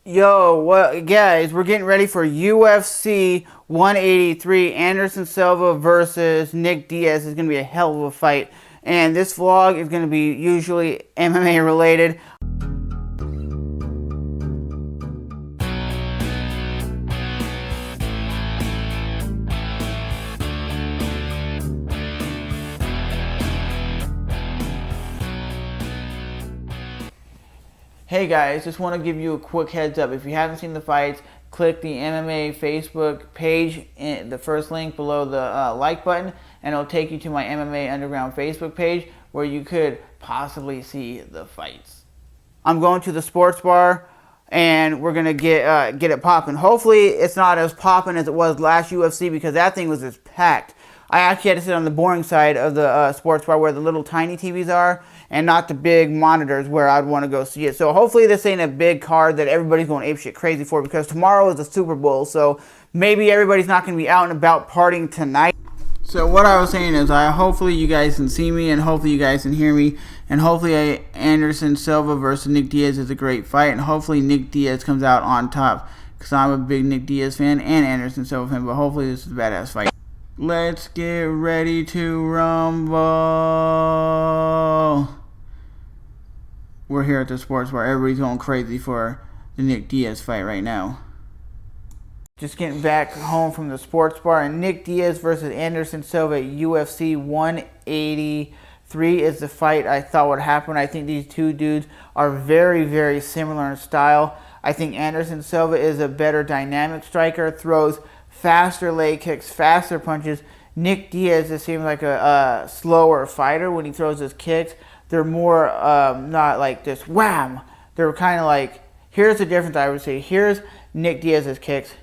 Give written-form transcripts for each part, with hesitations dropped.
Yo, what guys? We're getting ready for UFC 183. Anderson Silva versus Nick Diaz is going to be a hell of a fight. And this vlog is going to be usually MMA related. Hey guys, just want to give you a quick heads up. If you haven't seen the fights, click the MMA Facebook page, in the first link below the like button, and it'll take you to my MMA Underground Facebook page where you could possibly see the fights. I'm going to the sports bar and we're gonna get it popping. Hopefully it's not as popping as it was last UFC because that thing was just packed. I actually had to sit on the boring side of the sports bar where the little tiny TVs are and not the big monitors where I'd want to go see it. So hopefully this ain't a big card that everybody's going apeshit crazy for because tomorrow is the Super Bowl. So maybe everybody's not going to be out and about partying tonight. So what I was saying is hopefully you guys can see me and hopefully you guys can hear me. And hopefully Anderson Silva versus Nick Diaz is a great fight. And hopefully Nick Diaz comes out on top because I'm a big Nick Diaz fan and Anderson Silva fan. But hopefully this is a badass fight. Let's get ready to rumble. We're here at the sports bar. Everybody's going crazy for the Nick Diaz fight right now. Just getting back home from the sports bar. And Nick Diaz versus Anderson Silva at UFC 183 is the fight I thought would happen. I think these two dudes are very, very similar in style. I think Anderson Silva is a better dynamic striker, throws faster leg kicks, faster punches. Nick Diaz just seems like a slower fighter when he throws his kicks. They're more not like this wham. They're kind of like, here's the difference I would say. Here's Nick Diaz's kicks.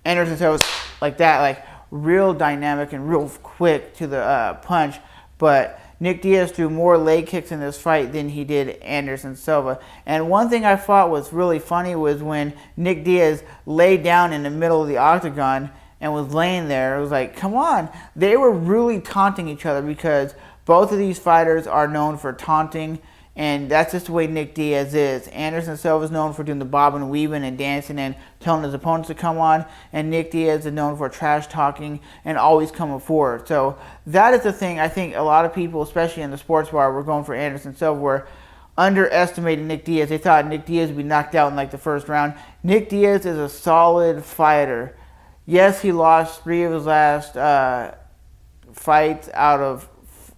Anderson Silva's like that, like real dynamic and real quick to the punch. But Nick Diaz threw more leg kicks in this fight than he did Anderson Silva. And one thing I thought was really funny was when Nick Diaz laid down in the middle of the octagon and was laying there. It was like, come on. They were really taunting each other because both of these fighters are known for taunting, and that's just the way Nick Diaz is. Anderson Silva is known for doing the bobbing and weaving and dancing and telling his opponents to come on, and Nick Diaz is known for trash talking and always coming forward. So that is the thing. I think a lot of people, especially in the sports bar, were going for Anderson Silva, were underestimating Nick Diaz. They thought Nick Diaz would be knocked out in like the first round. Nick Diaz is a solid fighter. Yes, he lost 3 of his last fights out of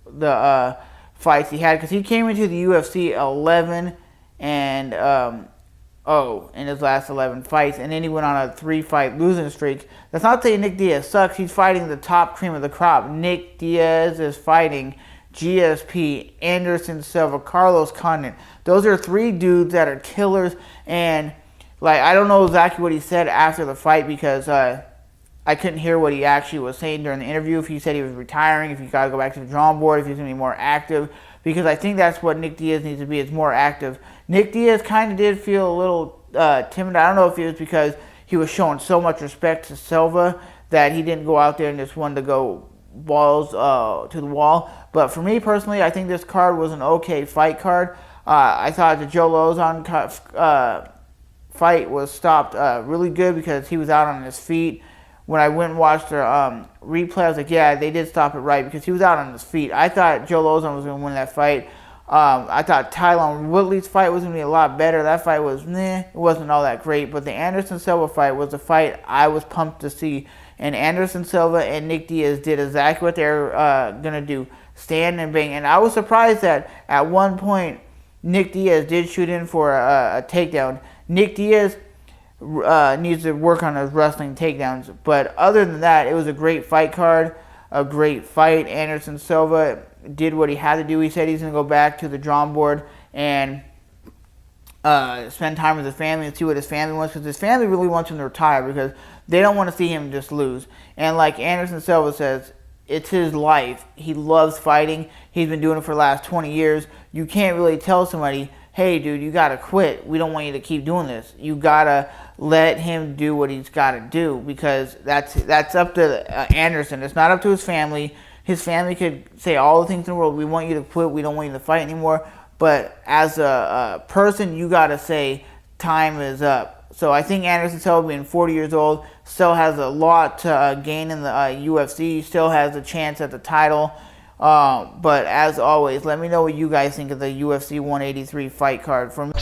the fights he had because he came into the UFC 11-0 in his last 11 fights, and then he went on a 3-fight losing streak. That's not saying Nick Diaz sucks. He's fighting the top cream of the crop. Nick Diaz is fighting GSP, Anderson Silva, Carlos Condit. Those are 3 dudes that are killers, and like I don't know exactly what he said after the fight because I couldn't hear what he actually was saying during the interview, if he said he was retiring, if he got to go back to the drawing board, if he's going to be more active, because I think that's what Nick Diaz needs to be, is more active. Nick Diaz kind of did feel a little timid. I don't know if it was because he was showing so much respect to Silva that he didn't go out there and just wanted to go balls to the wall. But for me personally, I think this card was an okay fight card. I thought the Joe Lozon fight was stopped really good because he was out on his feet. When I went and watched the replay, I was like, yeah, they did stop it right because he was out on his feet. I thought Joe Lozon was going to win that fight. I thought Tyron Woodley's fight was going to be a lot better. That fight was, it wasn't all that great. But the Anderson Silva fight was a fight I was pumped to see. And Anderson Silva and Nick Diaz did exactly what they're going to do, stand and bang. And I was surprised that at one point Nick Diaz did shoot in for a takedown. Nick Diaz needs to work on his wrestling takedowns. But other than that, it was a great fight card, a great fight. Anderson Silva did what he had to do. He said he's going to go back to the drawing board and spend time with his family and see what his family wants, because his family really wants him to retire because they don't want to see him just lose. And like Anderson Silva says, it's his life. He loves fighting. He's been doing it for the last 20 years. You can't really tell somebody, hey, dude, you got to quit. We don't want you to keep doing this. You got to let him do what he's got to do because that's up to Anderson. It's not up to his family. His family could say all the things in the world. We want you to quit. We don't want you to fight anymore. But as a person, you got to say, time is up. So I think Anderson Silva, being 40 years old, still has a lot to gain in the UFC. Still has a chance at the title. But as always, let me know what you guys think of the UFC 183 fight card. From